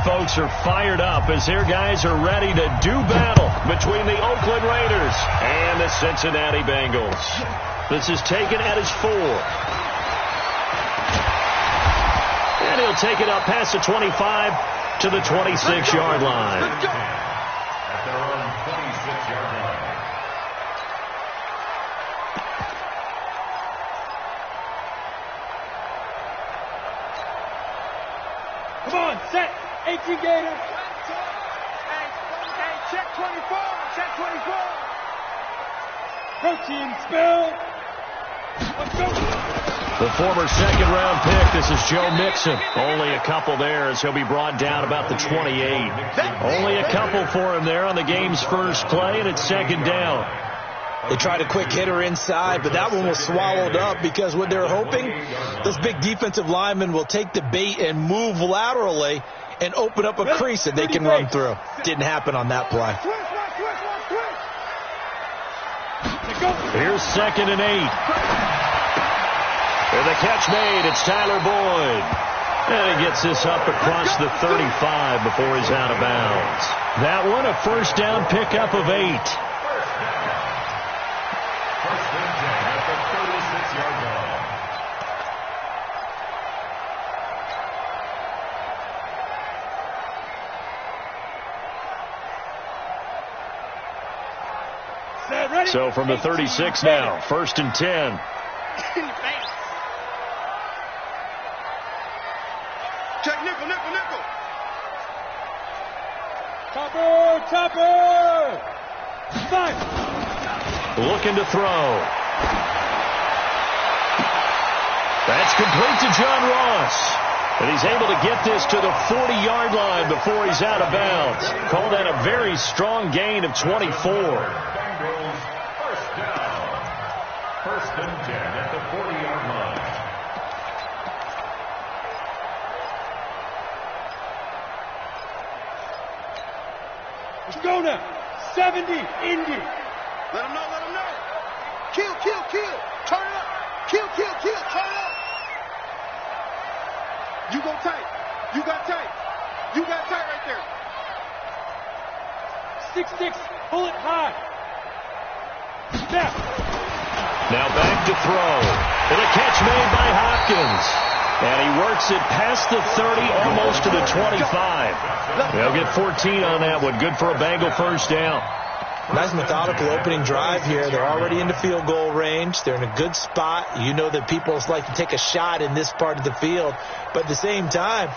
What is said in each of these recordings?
folks are fired up as their guys are ready to do battle between the Oakland Raiders and the Cincinnati Bengals. This is taken at his 4. And he'll take it up past the 25 to the 26-yard line. At their own 26-yard line. Come on, set. 18 Gators. Hey, check 24. Check 24. Protein spill. Let's go. The former second-round pick, this is Joe Mixon. Only a couple there as he'll be brought down about the 28. Only a couple for him there on the game's first play, and it's second down. They tried a quick hitter inside, but that one was swallowed up because what they're hoping, this big defensive lineman will take the bait and move laterally and open up a crease that they can run through. Didn't happen on that play. Here's 2nd and 8. And the catch made. It's Tyler Boyd. And he gets this up across the 35 before he's out of bounds. That one, a first down pickup of 8. So from the 36 now, 1st and 10. Check nickel. Topper. Looking to throw. That's complete to John Ross. And he's able to get this to the 40-yard line before he's out of bounds. Call that a very strong gain of 24. First and 10 at the 40-yard line. Let's go now. 70, Indy. Let him know. Kill. Turn it up. Kill. Turn it up. You go tight. You got tight right there. 6-6. Pull it high. Snap. Now back to throw. And a catch made by Hopkins. And he works it past the 30, almost to the 25. They'll get 14 on that one. Good for a Bengal first down. Nice methodical opening drive here. They're already into field goal range. They're in a good spot. You know that people like to take a shot in this part of the field. But at the same time,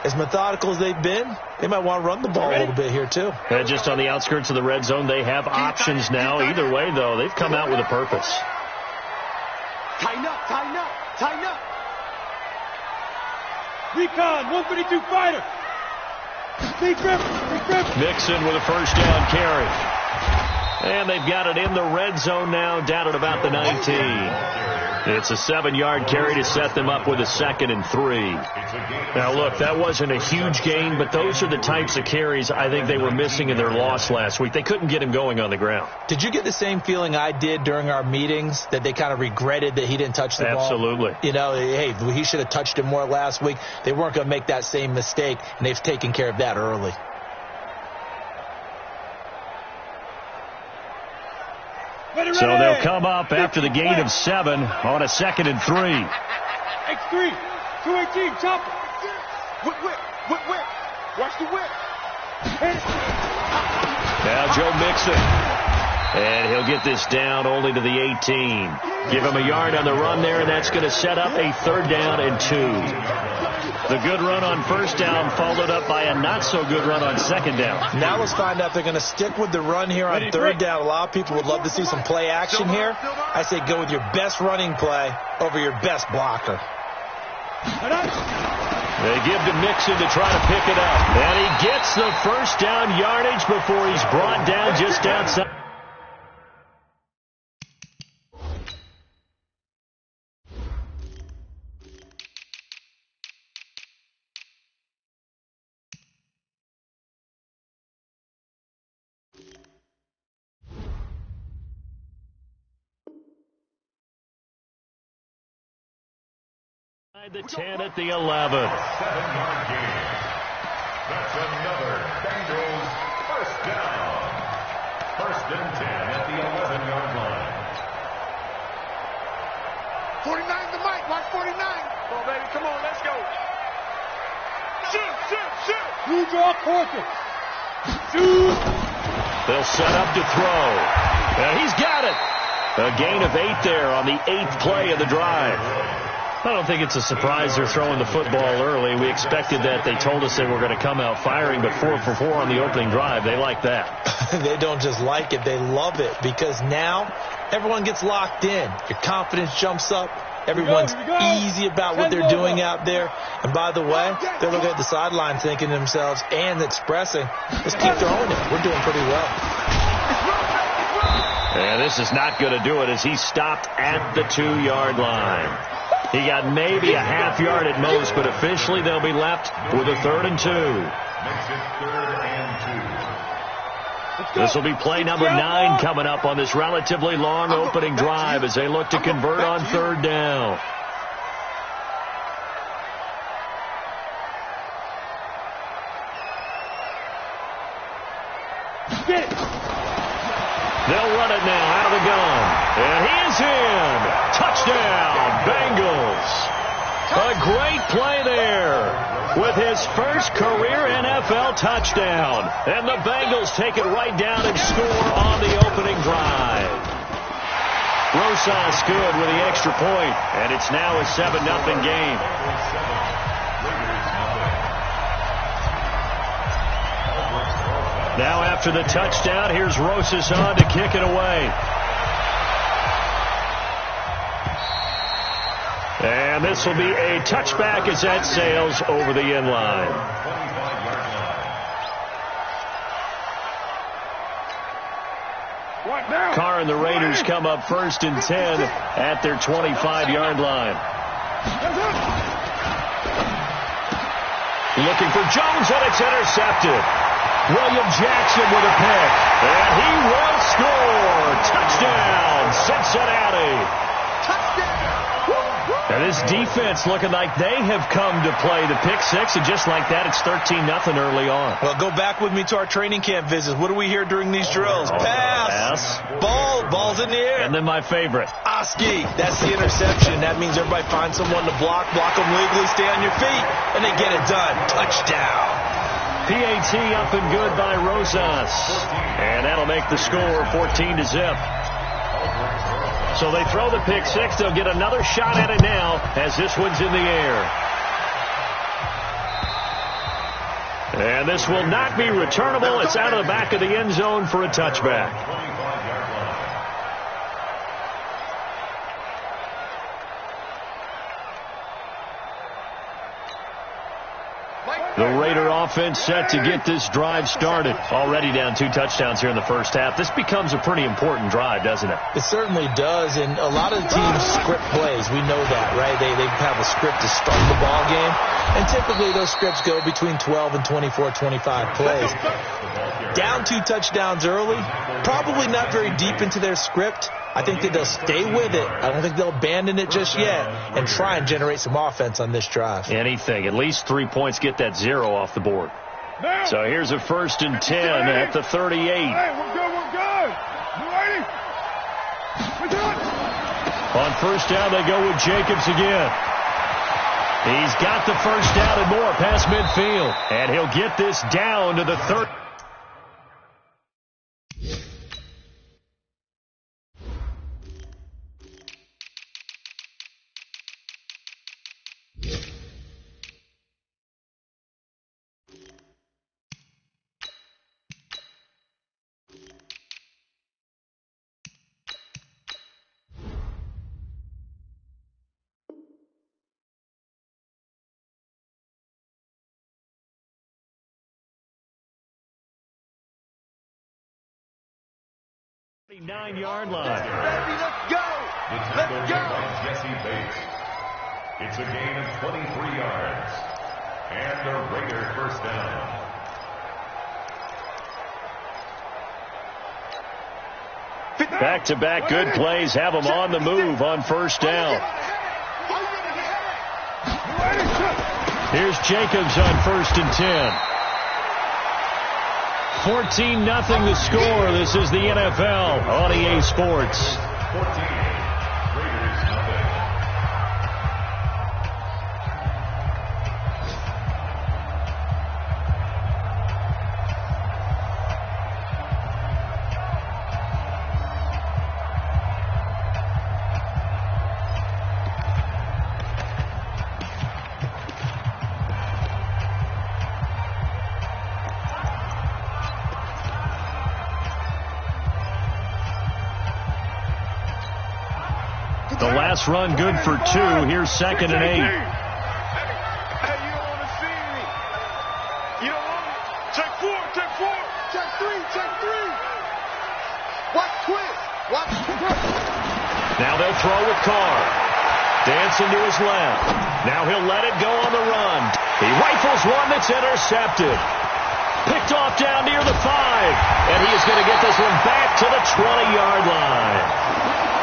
as methodical as they've been, they might want to run the ball a little bit here, too. And just on the outskirts of the red zone, they have options now. Either way, though, they've come out with a purpose. Tighten up. Recon, 132 fighter. Big grip. Mixon with a first down carry. And they've got it in the red zone now, down at about the 19. It's a 7-yard carry to set them up with a 2nd and 3. Now, look, that wasn't a huge gain, but those are the types of carries I think they were missing in their loss last week. They couldn't get him going on the ground. Did you get the same feeling I did during our meetings, that they kind of regretted that he didn't touch the ball? Absolutely. You know, hey, he should have touched it more last week. They weren't going to make that same mistake, and they've taken care of that early. So they'll come up after the gain of 7 on a 2nd and 3. X3, 218, chopper. Whip. Watch the whip. Now Joe Mixon. And he'll get this down only to the 18. Give him a yard on the run there, and that's going to set up a 3rd down and 2. The good run on first down followed up by a not-so-good run on 2nd down. Now let's find out if they're going to stick with the run here on 3rd down. A lot of people would love to see some play action here. I say go with your best running play over your best blocker. They give to Mixon to try to pick it up. And he gets the first down yardage before he's brought down just outside. The 10 at the 11. 7-yard gain. That's another Bengals first down. First and 10 at the 11-yard line. 49 the mic. Watch 49. Come on, baby. Come on. Let's go. Shoot. You draw quarter. Shoot. They'll set up to throw. And he's got it. A gain of 8 there on the 8th play of the drive. I don't think it's a surprise they're throwing the football early. We expected that. They told us they were going to come out firing, but 4 for 4 on the opening drive. They like that. They don't just like it. They love it because now everyone gets locked in. Your confidence jumps up. Everyone's easy about what they're doing out there. And by the way, they're looking at the sideline thinking to themselves and expressing, let's keep throwing it. We're doing pretty well. And this is not going to do it as he stopped at the 2-yard line. He got maybe a half yard at most, but officially they'll be left with a 3rd and 2. Makes it 3rd and 2. This will be play number 9 coming up on this relatively long opening drive as they look to convert on 3rd down. They'll run it now out of the gun. And he is in. Touchdown, Bengals. A great play there with his first career NFL touchdown. And the Bengals take it right down and score on the opening drive. Rosas good with the extra point, and it's now a 7-0 game. Now after the touchdown, here's Rosas on to kick it away. And this will be a touchback as that sails over the end line. Carr and the Raiders come up 1st and 10 at their 25-yard line. Looking for Jones, and it's intercepted. William Jackson with a pick, and he will score. Touchdown, Cincinnati. And this defense looking like they have come to play the pick six, and just like that, it's 13-0 early on. Well, go back with me to our training camp visits. What do we hear during these drills? Pass. Ball's in the air. And then my favorite. Oski. That's the interception. That means everybody finds someone to block them legally, stay on your feet, and they get it done. Touchdown. PAT up and good by Rosas. And that'll make the score 14-0. So they throw the pick six. They'll get another shot at it now as this one's in the air. And this will not be returnable. It's out of the back of the end zone for a touchback. The Raider offense set to get this drive started. Already down 2 touchdowns here in the first half. This becomes a pretty important drive, doesn't it? It certainly does, and a lot of the teams script plays. We know that, right? They have a script to start the ball game, and typically those scripts go between 12 and 24, 25 plays. Down 2 touchdowns early, probably not very deep into their script. I think that they'll stay with it. I don't think they'll abandon it just yet and try and generate some offense on this drive. Anything. At least 3 points, get that 0 off the board. So here's a 1st and 10 at the 38. Hey, we're good. You ready? We're good. On 1st down, they go with Jacobs again. He's got the 1st down and more past midfield. And he'll get this down to the 30. Nine-yard line. Baby, let's go. Let's go. Jesse Bates. It's a gain of 23 yards. And the Raider 1st down. Back-to-back good plays have them on the move on 1st down. Here's Jacobs on 1st and 10. 14-0 the score. This is the NFL on EA Sports. 14. Raiders nothing. The last run good for 2. Here's 2nd and 8. Hey, you don't want to see me. You don't want me. Check 4, check 4. Check 3, check 3. Watch quick. Watch quick. Now they'll throw with Carr. Dancing to his left. Now he'll let it go on the run. He rifles one that's intercepted. Picked off down near the 5. And he is going to get this one back to the 20-yard line.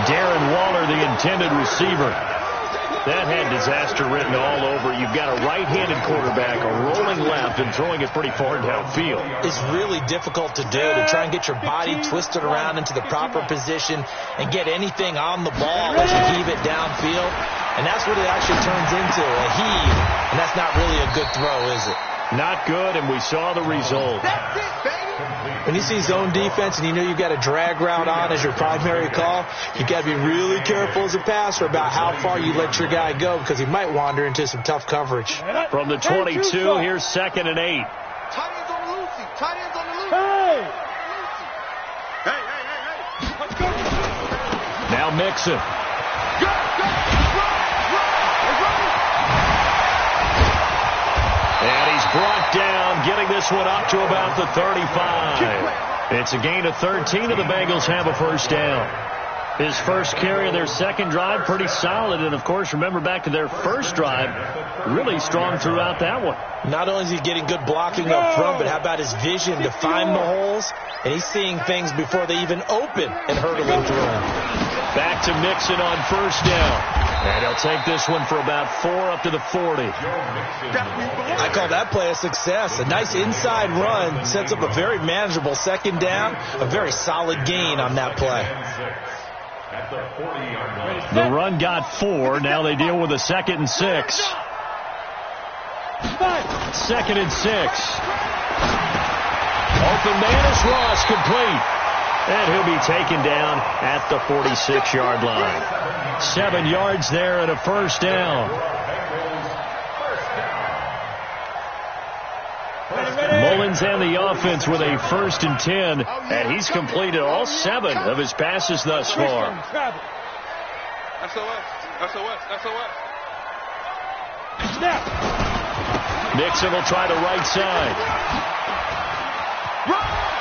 Darren Waller, the intended receiver. That had disaster written all over. You've got a right-handed quarterback, a rolling left, and throwing it pretty far downfield. It's really difficult to do, to try and get your body twisted around into the proper position and get anything on the ball as you heave it downfield. And that's what it actually turns into, a heave. And that's not really a good throw, is it? Not good, and we saw the result. That's it, baby. When you see zone defense and you know you've got a drag route on as your primary call, you've got to be really careful as a passer about how far you let your guy go because he might wander into some tough coverage. From the 22, here's 2nd and 8. Tight ends on the Lucy. Tight ends on the Lucy. Hey! Hey. Let's go. Now Mixon. Go. Run. And he's brought down, getting this one up to about the 35. It's a gain of 13, and the Bengals have a first down. His first carry of their second drive, pretty solid. And, of course, remember back to their first drive, really strong throughout that one. Not only is he getting good blocking up front, but how about his vision to find the holes? And he's seeing things before they even open and hurtling through him. Back to Mixon on first down. And he'll take this one for about 4 up to the 40. I call that play a success. A nice inside run sets up a very manageable second down. A very solid gain on that play. The run got 4. Now they deal with a 2nd and 6. 2nd and 6. Open man is Ross, complete. And he'll be taken down at the 46-yard line. 7 yards there and a first down. Mullins and the offense with a 1st and 10, and he's completed all 7 of his passes thus far. SOS. Mixon will try the right side.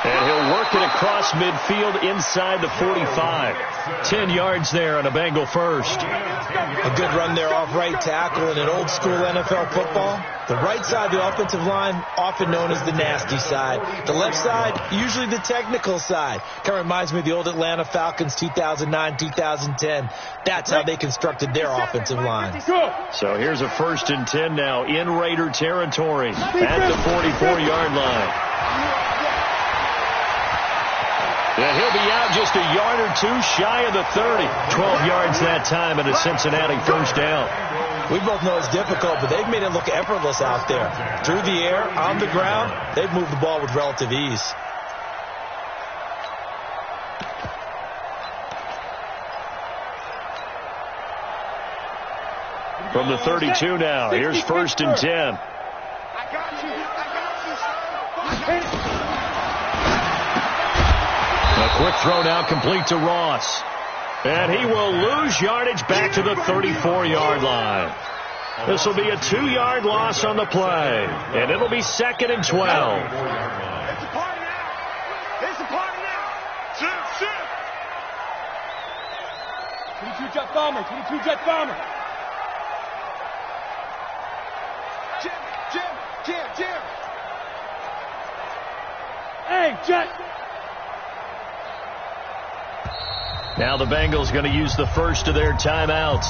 And he'll work it across midfield inside the 45. 10 yards there on a Bengal first. A good run there off right tackle in an old school NFL football. The right side of the offensive line, often known as the nasty side. The left side, usually the technical side. Kind of reminds me of the old Atlanta Falcons 2009-2010. That's how they constructed their offensive line. So here's a 1st and 10 now in Raider territory at the 44-yard line. And he'll be out just a yard or 2 shy of the 30. 12 yards that time and a Cincinnati first down. We both know it's difficult, but they've made it look effortless out there. Through the air, on the ground, they've moved the ball with relative ease. From the 32 now, here's 1st and 10. I got you. A quick throw now complete to Ross. And he will lose yardage back to the 34-yard line. This will be a 2-yard loss on the play. And it'll be 2nd and 12. It's a party now. It's a party now. Sit. 22 jet bomber. Jim. Hey, Jet. Now the Bengals going to use the first of their timeouts.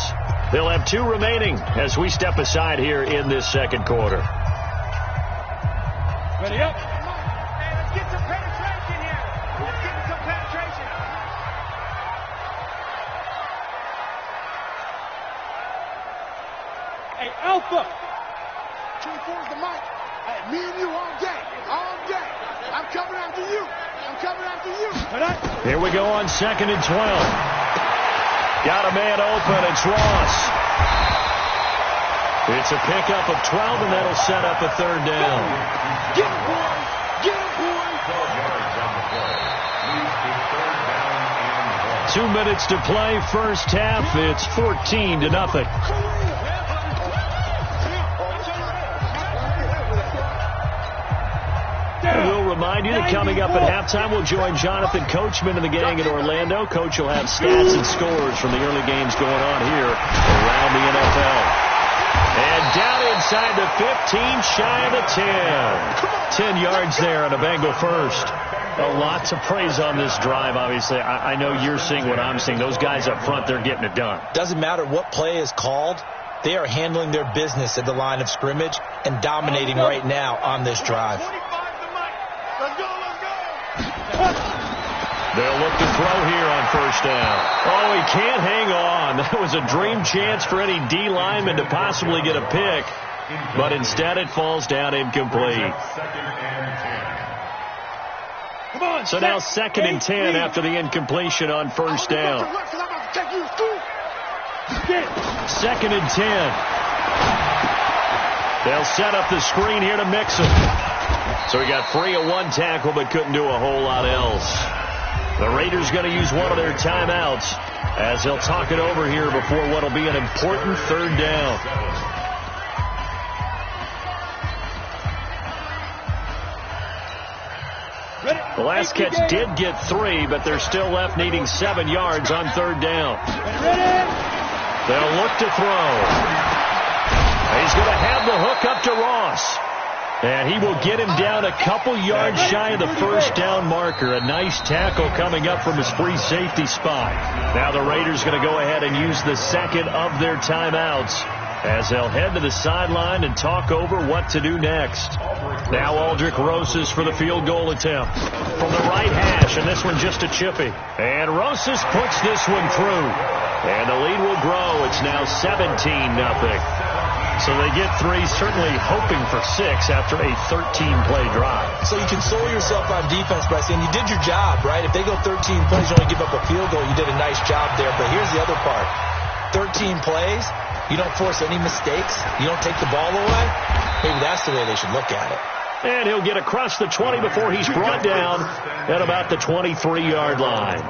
They'll have 2 remaining as we step aside here in this second quarter. Ready up. Let's get some penetration here. Let's get some penetration. Hey, Alpha. 24 is the mic. Hey, me and you all day. All day. I'm coming after you. I'm coming after you. Here we go on 2nd and 12. Got a man open. It's Ross. It's a pickup of 12, and that'll set up a 3rd down. Get him, boy. Get him, boy. 12 yards on the play. Leads to 3rd down and 1. 2 minutes to play. First half. It's 14-0. We'll remind you that coming up at halftime, we'll join Jonathan Coachman and the gang in Orlando. Coach will have stats and scores from the early games going on here around the NFL. And down inside the 15, shy of the 10. 10 yards there on a Bengal first. A lot to praise on this drive, obviously. I know you're seeing what I'm seeing. Those guys up front, they're getting it done. Doesn't matter what play is called. They are handling their business at the line of scrimmage and dominating right now on this drive. Let's go, let's go. They'll look to throw here on 1st down. Oh, he can't hang on. That was a dream chance for any D lineman to possibly get a pick, but instead it falls down incomplete. Come on, so now 2nd and 10 after the incompletion on 1st down. 2nd and 10. They'll set up the screen here to Mixon. So he got free of 1 tackle, but couldn't do a whole lot else. The Raiders going to use one of their timeouts as they'll talk it over here before what will be an important 3rd down. The last catch did get 3, but they're still left needing 7 yards on 3rd down. They'll look to throw. He's going to have the hook up to Ross. And he will get him down a couple yards shy of the 1st down marker. A nice tackle coming up from his free safety spot. Now the Raiders going to go ahead and use the 2nd of their timeouts as they'll head to the sideline and talk over what to do next. Now Aldrich Rosas for the field goal attempt from the right hash, and this one just a chippy. And Rosas puts this one through. And the lead will grow. It's now 17-0. So they get 3, certainly hoping for 6 after a 13-play drive. So you console yourself on defense by saying you did your job, right? If they go 13 plays, you only give up a field goal, you did a nice job there. But here's the other part. 13 plays, you don't force any mistakes, you don't take the ball away. Maybe that's the way they should look at it. And he'll get across the 20 before he's brought down at about the 23-yard line.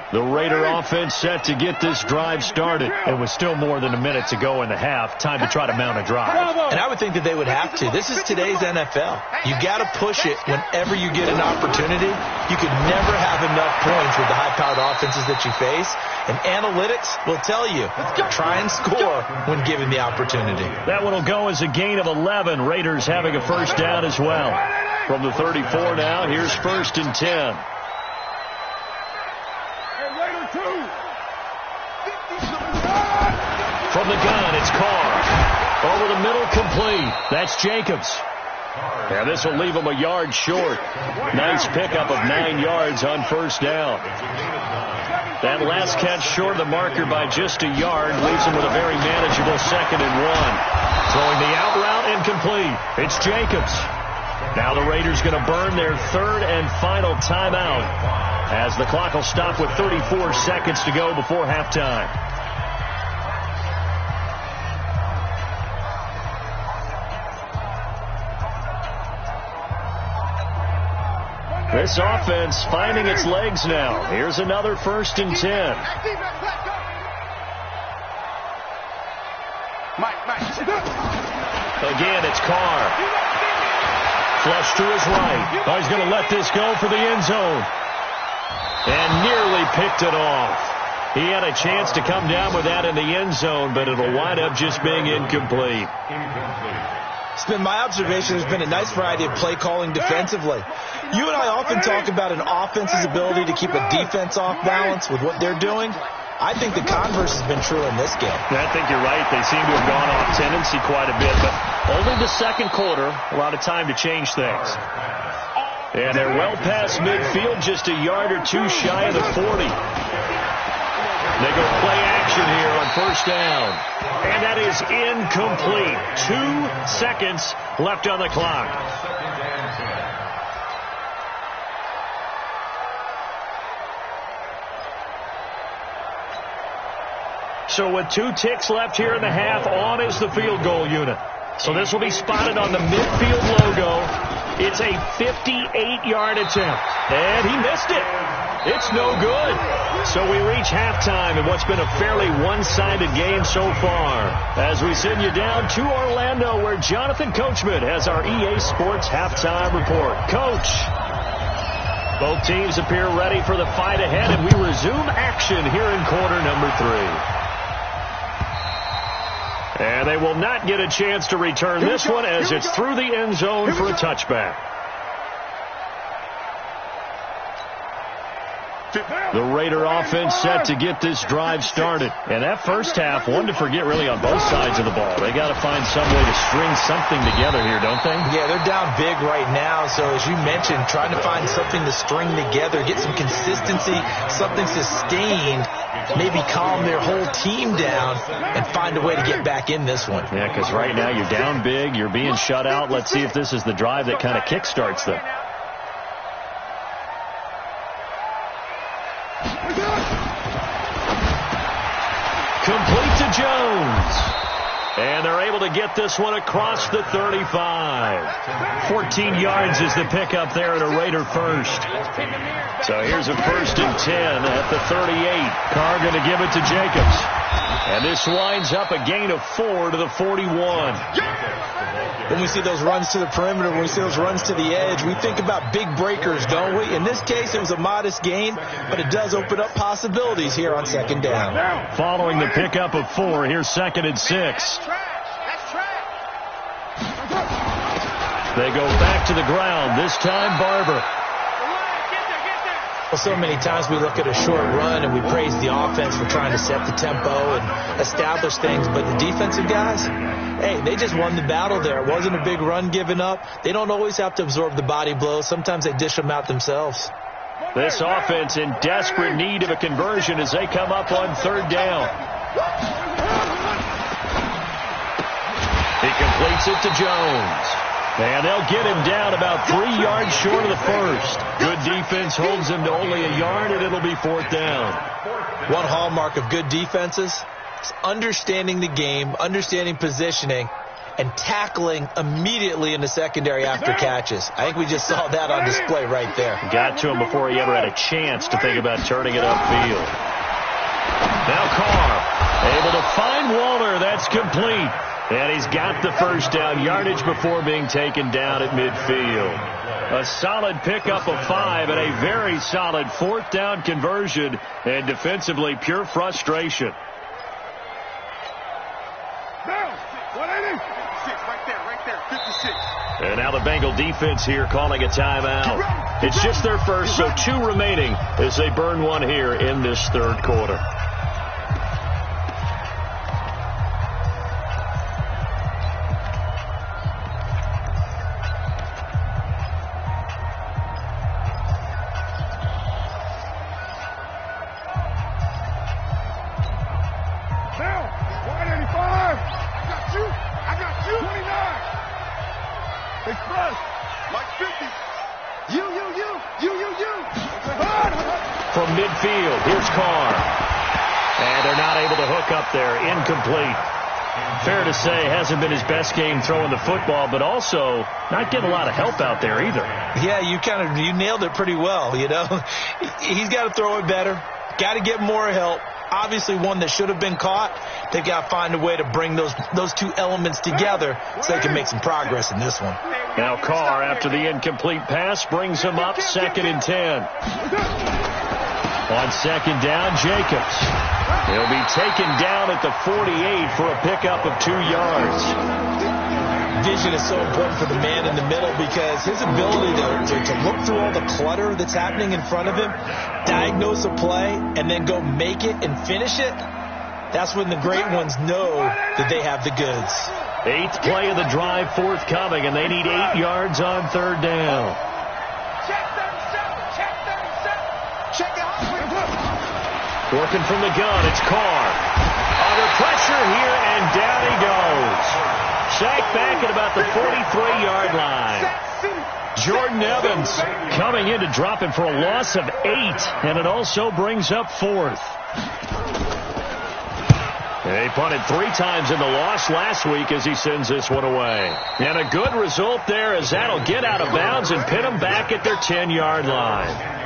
The Raider offense set to get this drive started. It was still more than a minute to go in the half. Time to try to mount a drive. And I would think that they would have to. This is today's NFL. You got to push it whenever you get an opportunity. You could never have enough points with the high-powered offenses that you face. And analytics will tell you, try and score when given the opportunity. That one will go as a gain of 11. Raiders having a 1st down as well. From the 34 now, here's 1st and 10. From the gun, it's Carr. Over the middle, complete. That's Jacobs. And this will leave him a yard short. Nice pickup of 9 yards on 1st down. That last catch short of the marker by just a yard leaves him with a very manageable 2nd and 1. Throwing the out route, incomplete. It's Jacobs. Now the Raiders going to burn their 3rd and final timeout as the clock will stop with 34 seconds to go before halftime. This offense finding its legs now. Here's another 1st and 10. Again, it's Carr. Flush to his right. Oh, he's going to let this go for the end zone. And nearly picked it off. He had a chance to come down with that in the end zone, but it'll wind up just being incomplete. It's been my observation there's been a nice variety of play calling defensively. You and I often talk about an offense's ability to keep a defense off balance with what they're doing. I think the converse has been true in this game. I think you're right. They seem to have gone off tendency quite a bit, but only the second quarter, a lot of time to change things. And they're well past midfield, just a yard or two shy of the 40. They go play action here on first down. And that is incomplete. 2 seconds left on the clock. So with 2 ticks left here in the half, on is the field goal unit. So this will be spotted on the midfield logo. It's a 58-yard attempt. And he missed it. It's no good. So we reach halftime in what's been a fairly one-sided game so far. As we send you down to Orlando, where Jonathan Coachman has our EA Sports halftime report. Coach. Both teams appear ready for the fight ahead, and we resume action here in quarter number 3. And they will not get a chance to return this one as it's through the end zone for a touchback. The Raider offense set to get this drive started. And that first half, one to forget really on both sides of the ball. They got to find some way to string something together here, don't they? Yeah, they're down big right now. So as you mentioned, trying to find something to string together, get some consistency, something sustained, maybe calm their whole team down and find a way to get back in this one. Yeah, because right now you're down big, you're being shut out. Let's see if this is the drive that kind of kickstarts them. Complete to Jones. And they're able to get this one across the 35. 14 yards is the pickup there at a Raider first. So here's a 1st and 10 at the 38. Carr going to give it to Jacobs. And this winds up a gain of 4 to the 41. When we see those runs to the perimeter, when we see those runs to the edge, we think about big breakers, don't we? In this case, it was a modest gain, but it does open up possibilities here on second down. Following the pickup of 4, here's 2nd and 6. They go back to the ground, this time Barber. Well, so many times we look at a short run and we praise the offense for trying to set the tempo and establish things, but the defensive guys, hey, they just won the battle there. It wasn't a big run given up. They don't always have to absorb the body blows. Sometimes they dish them out themselves. This offense in desperate need of a conversion as they come up on 3rd down. He completes it to Jones. And they'll get him down about 3 yards short of the first. Good defense holds him to only a yard, and it'll be 4th down. One hallmark of good defenses is understanding the game, understanding positioning, and tackling immediately in the secondary after catches. I think we just saw that on display right there. Got to him before he ever had a chance to think about turning it upfield. Now Carr able to find Waller. That's complete. And he's got the first down yardage before being taken down at midfield. A solid pickup of 5 and a very solid 4th down conversion. And defensively, pure frustration. And now the Bengal defense here calling a timeout. It's just their first, so 2 remaining as they burn one here in this 3rd quarter. From midfield, here's Carr. And they're not able to hook up there. Incomplete. Fair to say, hasn't been his best game throwing the football, but also not getting a lot of help out there either. Yeah, you nailed it pretty well, you know. He's got to throw it better. Got to get more help. Obviously one that should have been caught. They've got to find a way to bring those 2 elements together so they can make some progress in this one. Now Carr, after the incomplete pass, brings him up 2nd and 10. On 2nd down, Jacobs. He'll be taken down at the 48 for a pickup of 2 yards. vision is so important for the man in the middle because his ability to look through all the clutter that's happening in front of him, diagnose a play, and then go make it and finish it, that's when the great ones know that they have the goods. 8th play of the drive forthcoming, and they need 8 yards on third down. Working from the gun, it's Carr. Under pressure here, and down he goes. Sacked back at about the 43-yard line. Jordan Evans coming in to drop him for a loss of 8, and it also brings up 4th. They punted 3 times in the loss last week as he sends this one away. And a good result there as that'll get out of bounds and pin them back at their 10-yard line.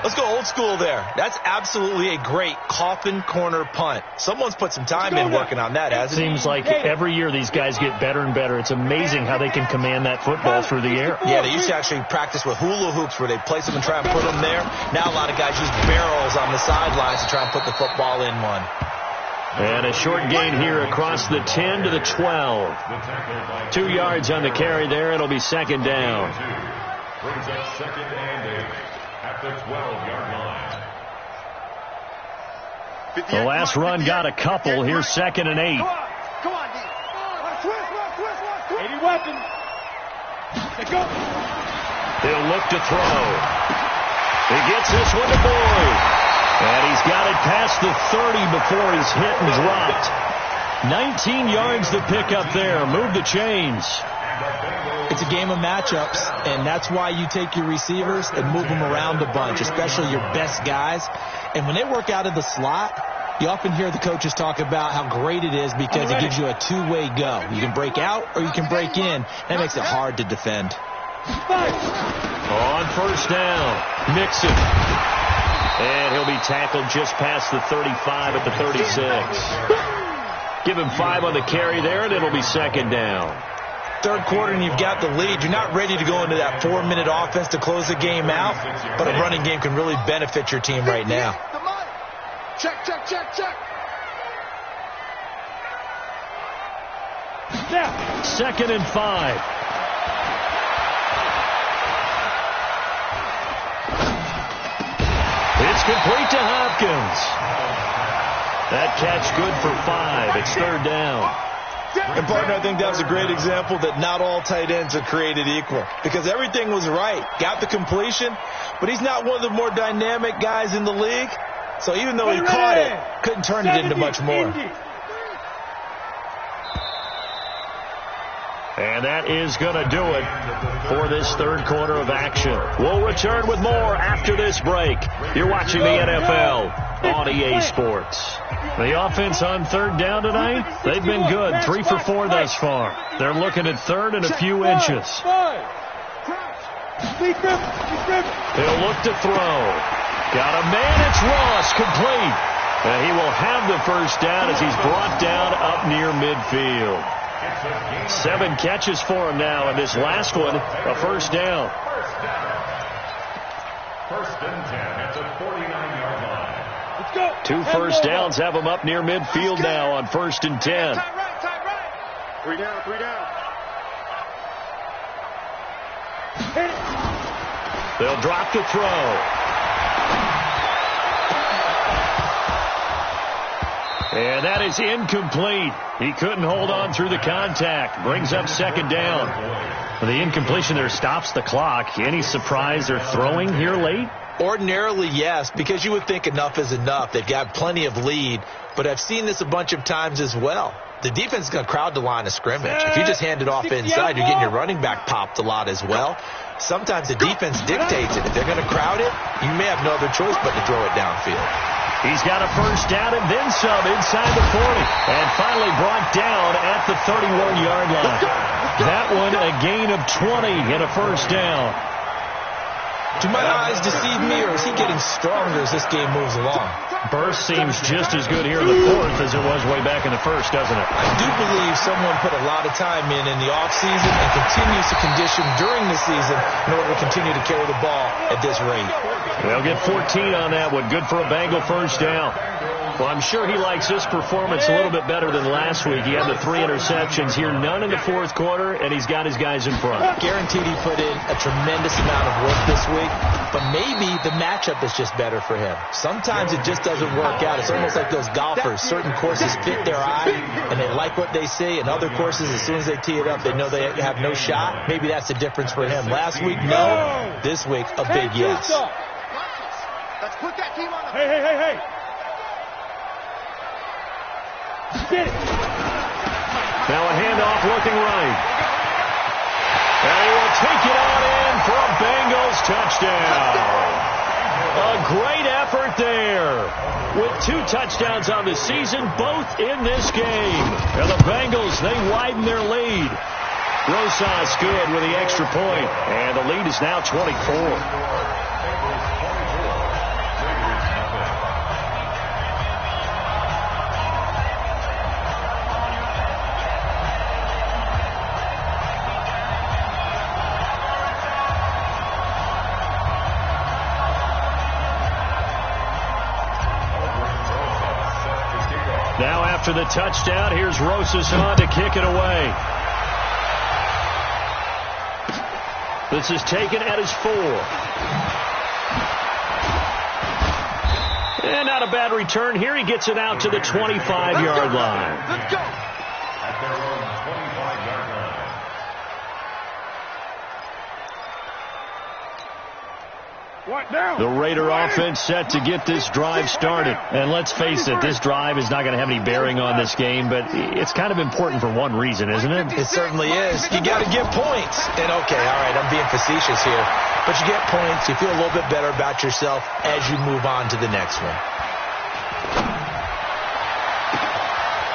Let's go old school there. That's absolutely a great coffin corner punt. Someone's put some time in working on that, hasn't it? Seems like every year these guys get better and better. It's amazing how they can command that football through the air. Yeah, they used to actually practice with hula hoops where they place them and try and put them there. Now a lot of guys use barrels on the sidelines to try and put the football in one. And a short gain here across the 10 to the 12. 2 yards on the carry there. It'll be second down. Brings up second and 8 at the 12-yard line. The last run got a couple. Here's second and 8. Come on, D. Twist. 80 weapons. Let's go. He'll look to throw. He gets this one to Boyd. And he's got it past the 30 before he's hit and dropped. 19 yards to pick up there. Move the chains. It's a game of matchups, and that's why you take your receivers and move them around a bunch, especially your best guys. And when they work out of the slot, you often hear the coaches talk about how great it is because it gives you a two-way go. You can break out or you can break in. That makes it hard to defend. On first down, Mixon. And he'll be tackled just past the 35 at the 36. Give him 5 on the carry there, and it'll be second down. Third quarter and you've got the lead. You're not ready to go into that 4-minute offense to close the game out, but a running game can really benefit your team right now. Check. Yeah. Second and 5. It's complete to Hopkins. That catch good for 5. It's third down. And, partner, I think that was a great example that not all tight ends are created equal because everything was right. Got the completion, but he's not one of the more dynamic guys in the league. So even though he caught it, couldn't turn it into much more. And that is going to do it for this third quarter of action. We'll return with more after this break. You're watching the NFL on EA Sports. The offense on third down tonight, they've been good. 3 for 4 thus far. They're looking at third and a few inches. He'll look to throw. Got a man, it's Ross, complete. And he will have the first down as he's brought down up near midfield. 7 catches for him now, and this last one, a first down. First and 10 at the 49-yard line. 2 first downs have him up near midfield now on first and 10. Time right. 3 down. They'll drop to throw. And that is incomplete. He couldn't hold on through the contact. Brings up second down. The incompletion there stops the clock. Any surprise they're throwing here late? Ordinarily, yes, because you would think enough is enough. They've got plenty of lead, but I've seen this a bunch of times as well. The defense is going to crowd the line of scrimmage. If you just hand it off inside, you're getting your running back popped a lot as well. Sometimes the defense dictates it. If they're going to crowd it, you may have no other choice but to throw it downfield. He's got a first down and then some inside the 40. And finally brought down at the 31-yard line. That one a gain of 20 and a first down. Do my eyes deceive me, or is he getting stronger as this game moves along? Burst seems just as good here in the fourth as it was way back in the first, doesn't it? I do believe someone put a lot of time in the offseason and continues to condition during the season in order to continue to carry the ball at this rate. They'll get 14 on that one. Good for a Bengal first down. Well, I'm sure he likes this performance a little bit better than last week. He had the 3 interceptions here, none in the fourth quarter, and he's got his guys in front. Guaranteed he put in a tremendous amount of work this week, but maybe the matchup is just better for him. Sometimes it just doesn't work out. It's almost like those golfers. Certain courses fit their eye, and they like what they see, and other courses, as soon as they tee it up, they know they have no shot. Maybe that's the difference for him. Last week, no. This week, a big yes. Let's put that team on. Hey. Get it. Now a handoff looking right. And he will take it on in for a Bengals touchdown. A great effort there. With 2 touchdowns on the season, both in this game. And the Bengals, they widen their lead. Rosas good with the extra point. And the lead is now 24. Now after the touchdown, here's Rosas on to kick it away. This is taken at his 4. And not a bad return here. He gets it out to the 25-yard line. Let's go. At their own 25-yard line. What now? The Raider offense set to get this drive started. And let's face it, this drive is not going to have any bearing on this game, but it's kind of important for one reason, isn't it? It certainly is. You got to get points. And okay, all right, I'm being facetious here. But you get points, you feel a little bit better about yourself as you move on to the next one.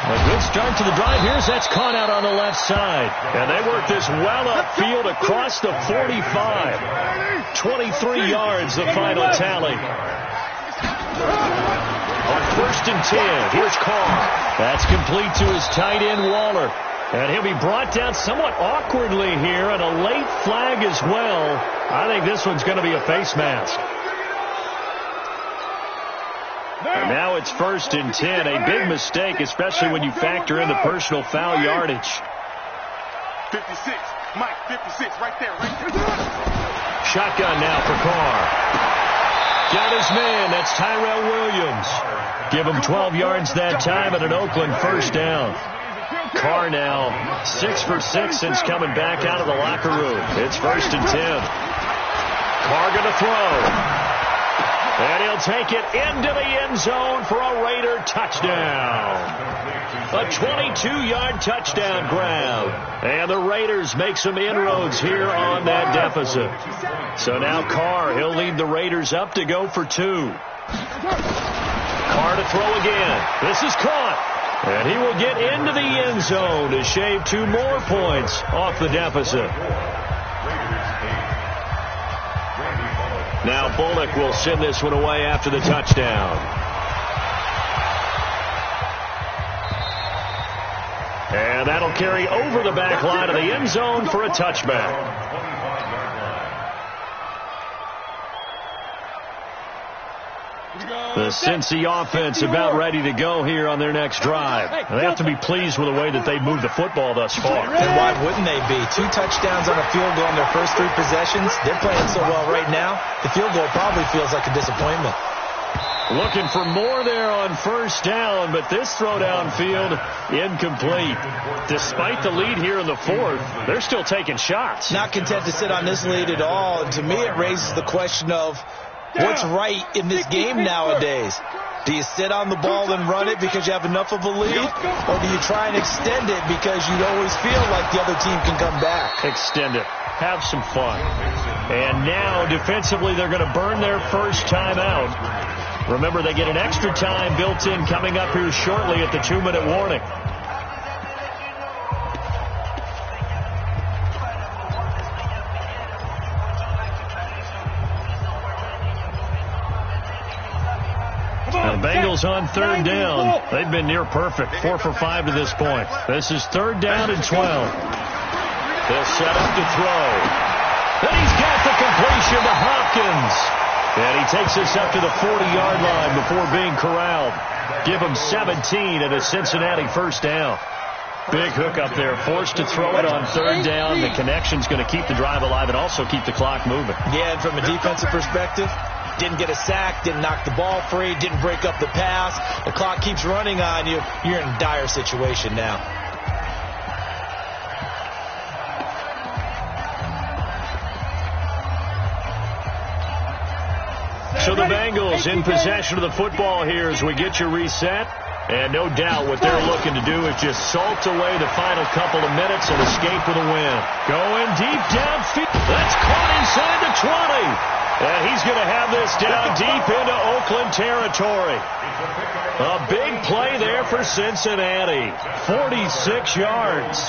A good start to the drive. Here's that's caught out on the left side. And they work this well upfield across the 45. 23 yards, the final tally. On 1st and 10, here's Carr. That's complete to his tight end, Waller. And he'll be brought down somewhat awkwardly here, and a late flag as well. I think this one's going to be a face mask. And now it's 1st and 10, a big mistake, especially when you factor in the personal foul yardage. 56, Mike, 56, right there. Shotgun now for Carr. Got his man, that's Tyrell Williams. Give him 12 yards that time at an Oakland 1st down. Carr now 6 for 6 since coming back out of the locker room. It's 1st and 10. Carr going to throw. And he'll take it into the end zone for a Raider touchdown. A 22-yard touchdown grab. And the Raiders make some inroads here on that deficit. So now Carr, he'll lead the Raiders up to go for 2. Carr to throw again. This is caught. And he will get into the end zone to shave 2 more points off the deficit. Now Bullock will send this one away after the touchdown. And that'll carry over the back line of the end zone for a touchback. The Cincy offense about ready to go here on their next drive. They have to be pleased with the way that they've moved the football thus far. And why wouldn't they be? 2 touchdowns on a field goal in their first 3 possessions. They're playing so well right now, the field goal probably feels like a disappointment. Looking for more there on 1st down, but this throw downfield incomplete. Despite the lead here in the 4th, they're still taking shots. Not content to sit on this lead at all. And to me, it raises the question of what's right in this game nowadays. Do you sit on the ball and run it because you have enough of a lead? Or do you try and extend it because you always feel like the other team can come back? Extend it. Have some fun. And now, defensively, they're going to burn their first time out. Remember, they get an extra time built in coming up here shortly at the 2-minute warning. The Bengals on 3rd down. They've been near perfect, 4 for 5 to this point. This is 3rd down and 12. They'll set up to throw. And he's got the completion to Hopkins. And he takes us up to the 40-yard line before being corralled. Give him 17 and a Cincinnati first down. Big hook up there, forced to throw it on third down. The connection's going to keep the drive alive and also keep the clock moving. Yeah, and from a defensive perspective, didn't get a sack, didn't knock the ball free, didn't break up the pass. The clock keeps running on you. You're in a dire situation now. So the Bengals in possession of the football here as we get you reset. And no doubt what they're looking to do is just salt away the final couple of minutes and escape with a win. Going deep downfield. That's caught inside the 20. And he's going to have this down deep into Oakland territory. A big play there for Cincinnati. 46 yards.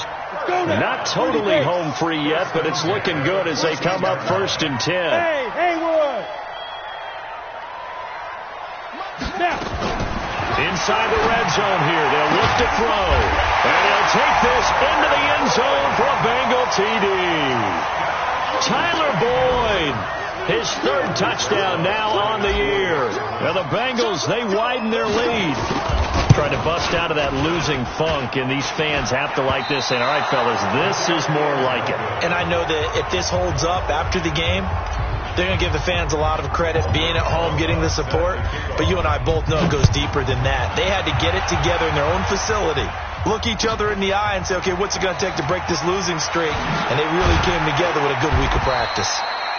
Not totally home free yet, but it's looking good as they come up 1st and 10. Hey, Haywood. Now. Inside the red zone here. They'll look to throw. And he'll take this into the end zone for a Bengal TD. Tyler Boyd, his 3rd touchdown now on the year. Now the Bengals, they widen their lead. Trying to bust out of that losing funk, and these fans have to like this. And all right, fellas, this is more like it. And I know that if this holds up after the game, they're going to give the fans a lot of credit, being at home, getting the support. But you and I both know it goes deeper than that. They had to get it together in their own facility, look each other in the eye and say, okay, what's it going to take to break this losing streak? And they really came together with a good week of practice.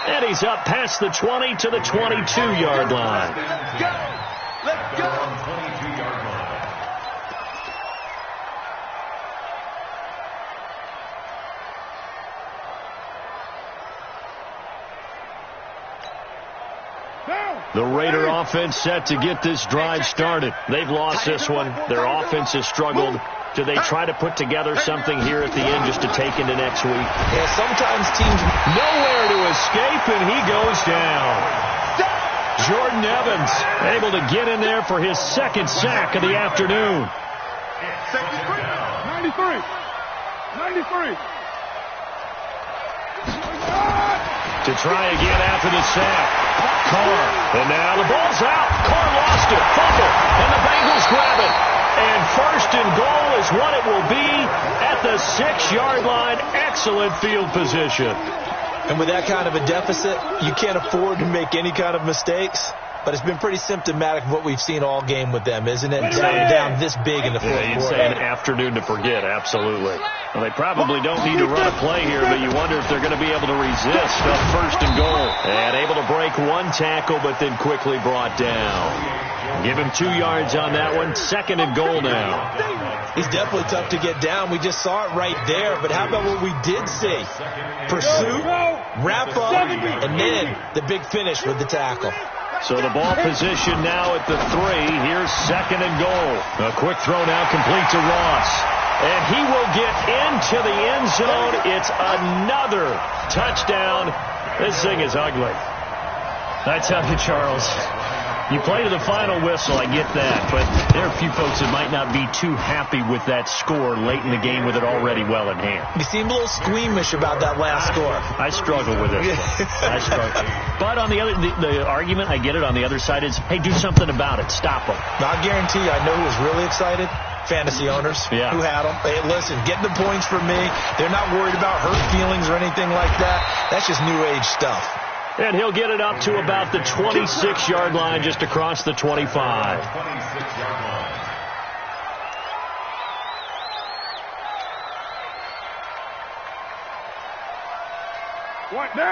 And he's up past the 20 to the 22-yard line. Let's go. 22-yard line. The Raider offense set to get this drive started. They've lost this one. Their offense has struggled. Do they try to put together something here at the end just to take into next week? Yeah, sometimes teams nowhere to escape, and he goes down. Jordan Evans able to get in there for his 2nd sack of the afternoon. 93. To try again after the sack. Carr. And now the ball's out. Carr lost it. Fumble. And the Bengals grab it. And 1st and goal is what it will be at the 6-yard line. Excellent field position. And with that kind of a deficit, you can't afford to make any kind of mistakes. But it's been pretty symptomatic of what we've seen all game with them, isn't it? Down this big in the fourth quarter. You'd say an afternoon to forget, absolutely. Well, they probably don't need to run a play here, but you wonder if they're going to be able to resist up 1st and goal. And able to break one tackle, but then quickly brought down. Give him 2 yards on that one. 2nd and goal now. He's definitely tough to get down. We just saw it right there. But how about what we did see? Pursuit, wrap up, and then the big finish with the tackle. So the ball position now at the 3. Here's 2nd and goal. A quick throw now complete to Ross. And he will get into the end zone. It's another touchdown. This thing is ugly. I tell you, Charles, you play to the final whistle, I get that, but there are a few folks that might not be too happy with that score late in the game with it already well in hand. You seem a little squeamish about that last score. I struggle with it. I struggle. But on the other, the argument, I get it, on the other side is, hey, do something about it. Stop them. I guarantee you, I know who was really excited. Fantasy owners who had them. Hey, listen, getting the points for me. They're not worried about hurt feelings or anything like that. That's just new age stuff. And he'll get it up to about the 26-yard line, just across the 25. 26-yard line.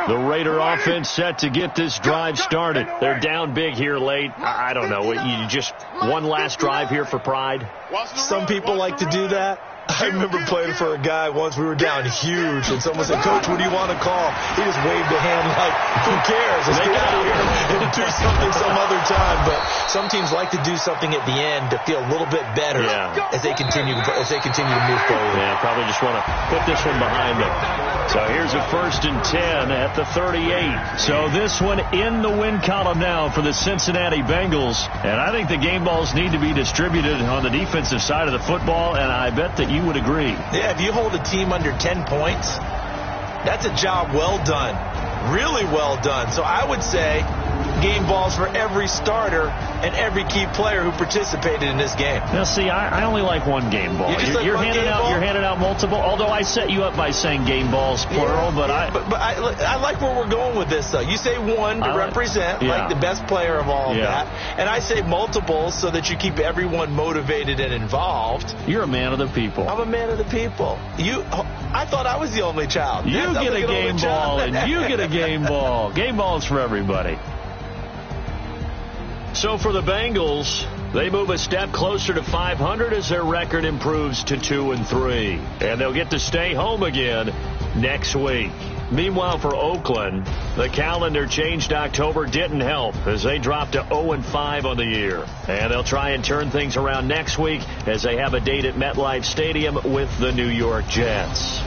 The Raider offense set to get this drive started. They're down big here late. I don't know. You just one last drive here for pride? Some people like to do that. I remember playing for a guy once. We were down huge, and someone said, Coach, what do you want to call? He just waved a hand like, who cares? Let's get out of here and do something some other time. But some teams like to do something at the end to feel a little bit better as they continue to move forward. Yeah, probably just want to put this one behind them. So here's a 1st and 10 at the 38. So this one in the win column now for the Cincinnati Bengals. And I think the game balls need to be distributed on the defensive side of the football, and I bet that you would agree. Yeah, if you hold a team under 10 points, that's a job well done. Really well done. So I would say game balls for every starter and every key player who participated in this game. Now, see, I only like one game ball. You're handing out multiple. Although I set you up by saying game balls plural, but I like where we're going with this, though. You say one to represent like the best player of all of that, and I say multiples so that you keep everyone motivated and involved. You're a man of the people. I'm a man of the people. I thought I was the only child. You get a game ball, and you get a game ball. Game balls for everybody. So for the Bengals, they move a step closer to 500 as their record improves to 2-3. And they'll get to stay home again next week. Meanwhile, for Oakland, the calendar changed October didn't help as they dropped to 0-5 on the year. And they'll try and turn things around next week as they have a date at MetLife Stadium with the New York Jets.